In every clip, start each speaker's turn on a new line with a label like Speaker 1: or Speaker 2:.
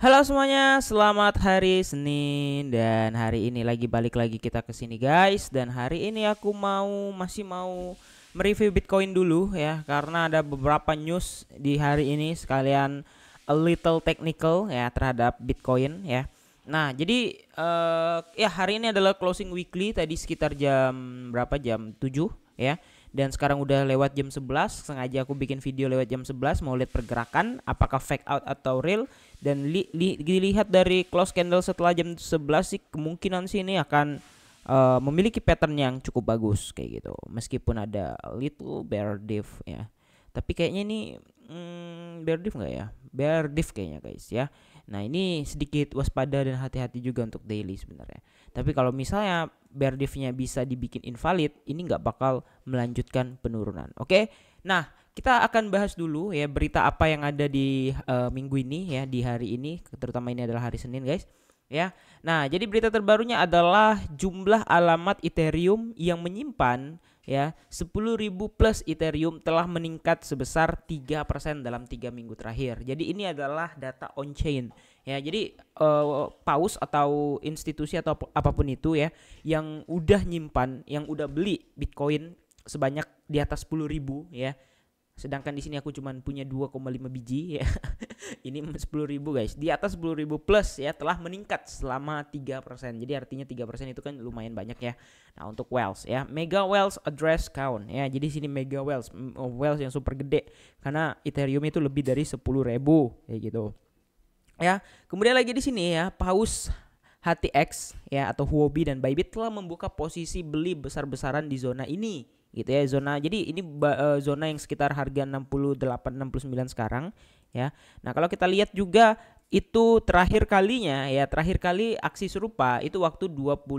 Speaker 1: Halo semuanya, selamat hari Senin dan hari ini balik lagi kita ke sini guys. Dan hari ini aku masih mau mereview Bitcoin dulu ya, karena ada beberapa news di hari ini sekalian a little technical ya terhadap Bitcoin ya. Nah, jadi ya hari ini adalah closing weekly tadi sekitar jam berapa? Jam 7 ya. Dan sekarang udah lewat jam 11. Sengaja aku bikin video lewat jam 11 mau lihat pergerakan apakah fake out atau real. Dan dilihat dari close candle setelah jam 11 sih kemungkinan sih ini akan memiliki pattern yang cukup bagus kayak gitu. Meskipun ada a little bear diff ya. Tapi kayaknya ini bear diff nggak ya? Bear diff kayaknya guys ya. Nah ini sedikit waspada dan hati-hati juga untuk daily sebenarnya. Tapi kalau misalnya bear diff-nya bisa dibikin invalid, ini nggak bakal melanjutkan penurunan. Oke, nah kita akan bahas dulu ya berita apa yang ada di minggu ini ya, di hari ini, terutama ini adalah hari Senin guys. Ya, nah jadi berita terbarunya adalah jumlah alamat Ethereum yang menyimpan ya 10.000 plus Ethereum telah meningkat sebesar 3% dalam 3 minggu terakhir. Jadi ini adalah data on chain ya. Jadi paus atau institusi atau apapun itu ya yang udah nyimpan, yang udah beli Bitcoin sebanyak di atas 10.000 ya. Sedangkan di sini aku cuma punya 2,5 biji ya. Ini 10.000 guys. Di atas 10.000 plus ya telah meningkat selama 3%. Jadi artinya 3% itu kan lumayan banyak ya. Nah, untuk whales ya, mega whales address count ya. Jadi sini mega whales, whales yang super gede karena Ethereum itu lebih dari 10.000 kayak gitu. Ya, kemudian lagi di sini ya, paus HTX ya atau Huobi dan Bybit telah membuka posisi beli besar-besaran di zona ini gitu ya, zona. Jadi ini zona yang sekitar harga 68-69 sekarang ya. Nah, kalau kita lihat juga itu terakhir kali aksi serupa itu waktu 22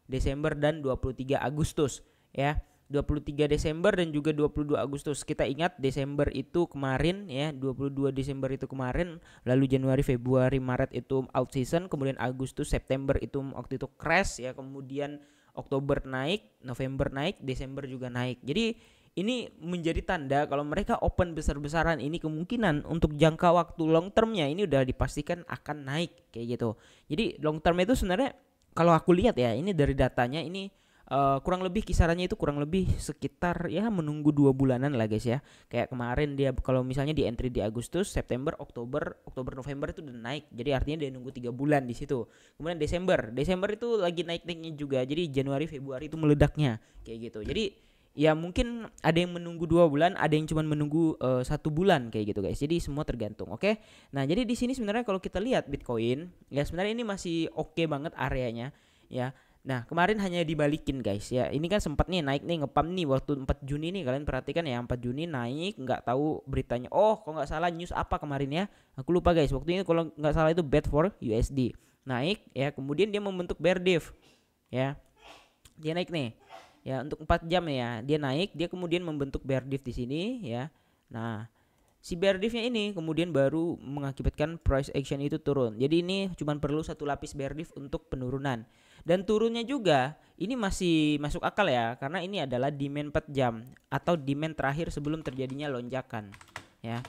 Speaker 1: Desember dan 23 Agustus ya. 23 Desember dan juga 22 Agustus. Kita ingat Desember itu kemarin ya, 22 Desember itu kemarin, lalu Januari, Februari, Maret itu out season, kemudian Agustus, September itu waktu itu crash ya, kemudian Oktober naik, November naik, Desember juga naik. Jadi ini menjadi tanda kalau mereka open besar-besaran, ini kemungkinan untuk jangka waktu long termnya ini udah dipastikan akan naik kayak gitu. Jadi long term itu sebenarnya kalau aku lihat ya, ini dari datanya ini kurang lebih kisarannya itu kurang lebih sekitar ya menunggu 2 bulanan lah guys ya. Kayak kemarin dia kalau misalnya di entry di Agustus, September, Oktober, November itu udah naik. Jadi artinya dia nunggu 3 bulan di situ. Kemudian Desember itu lagi naik-naiknya juga. Jadi Januari, Februari itu meledaknya kayak gitu. Jadi ya mungkin ada yang menunggu 2 bulan, ada yang cuma menunggu 1 bulan kayak gitu guys. Jadi semua tergantung, oke? Nah, jadi di sini sebenarnya kalau kita lihat Bitcoin, ya sebenarnya ini masih oke banget areanya, ya. Nah, kemarin hanya dibalikin guys ya. Ini kan sempat nih naik nih, ngepam nih waktu 4 Juni nih. Kalian perhatikan ya, 4 Juni naik, nggak tahu beritanya. Oh, kalau nggak salah news apa kemarin ya? Aku lupa guys. Waktu ini kalau nggak salah itu bet for USD. Naik ya, kemudian dia membentuk bear diff. Ya. Dia naik nih. Ya, untuk 4 jam ya. Dia naik, dia kemudian membentuk bear diff di sini ya. Nah, si bear diff-nya ini kemudian baru mengakibatkan price action itu turun. Jadi ini cuma perlu satu lapis bear diff untuk penurunan. Dan turunnya juga ini masih masuk akal ya, karena ini adalah demand 4 jam atau demand terakhir sebelum terjadinya lonjakan ya.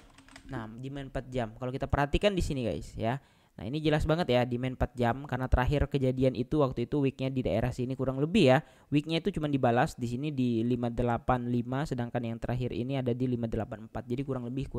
Speaker 1: Nah, demand 4 jam. Kalau kita perhatikan di sini guys ya. Nah, ini jelas banget ya demand 4 jam karena terakhir kejadian itu waktu itu weeknya di daerah sini kurang lebih ya. Weeknya itu cuma dibalas di sini di 585, sedangkan yang terakhir ini ada di 584. Jadi kurang lebih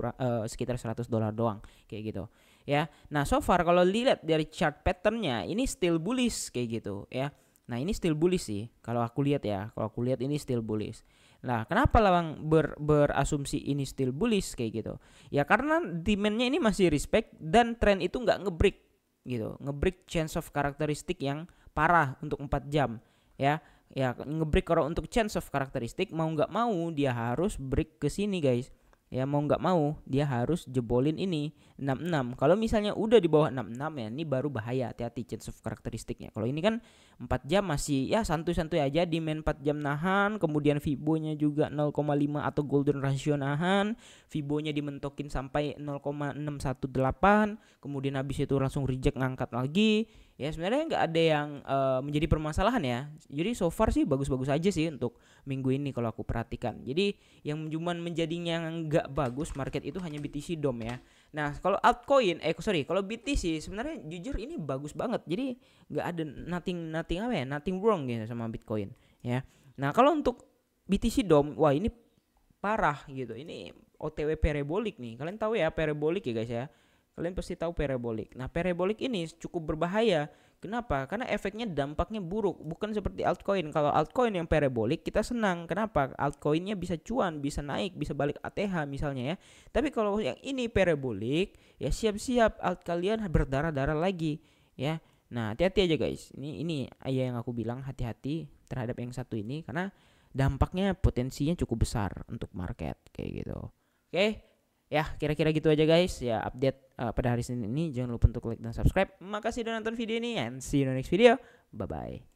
Speaker 1: sekitar $100 doang kayak gitu. Ya. Nah, so far kalau dilihat dari chart patternnya ini still bullish kayak gitu ya. Nah, ini still bullish sih kalau aku lihat ya. Kalau aku lihat ini still bullish. Nah, kenapa Lawang berasumsi ini still bullish kayak gitu? Ya karena demandnya ini masih respect dan tren itu nggak ngebreak gitu, ngebreak change of karakteristik yang parah untuk 4 jam ya. Ya ngebreak kalau untuk change of karakteristik mau nggak mau dia harus break ke sini guys. Ya mau nggak mau dia harus jebolin ini 66. Kalau misalnya udah di bawah 66 ya ini baru bahaya, hati-hati change of karakteristiknya. Kalau ini kan 4 jam masih ya santuy-santuy aja, demand 4 jam nahan, kemudian Fibonya juga 0,5 atau golden ratio nahan, Fibonya dimentokin sampai 0,618, kemudian habis itu langsung reject ngangkat lagi. Ya sebenarnya nggak ada yang menjadi permasalahan ya. Jadi so far sih bagus-bagus aja sih untuk minggu ini kalau aku perhatikan. Jadi yang cuman menjadinya nggak bagus market itu hanya BTC DOM ya. Nah, kalau altcoin, kalau BTC sebenarnya jujur ini bagus banget. Jadi nggak ada nothing apa ya, nothing wrong gitu sama Bitcoin, ya. Nah, kalau untuk BTC Dom, wah ini parah gitu. Ini OTW parabolic nih. Kalian tahu ya parabolic ya guys ya. Kalian pasti tahu parabolic. Nah, parabolic ini cukup berbahaya. Kenapa? Karena efeknya dampaknya buruk, bukan seperti altcoin. Kalau altcoin yang parabolic kita senang. Kenapa? Altcoinnya bisa cuan, bisa naik, bisa balik ATH misalnya ya. Tapi kalau yang ini parabolic, ya siap-siap alt kalian berdarah-darah lagi ya. Nah, hati-hati aja guys. Ini yang aku bilang, hati-hati terhadap yang satu ini karena dampaknya potensinya cukup besar untuk market kayak gitu. Oke. Ya, kira-kira gitu aja guys. Ya, update pada hari Senin ini. Jangan lupa untuk like dan subscribe. Makasih udah nonton video ini and see you in the next video. Bye bye.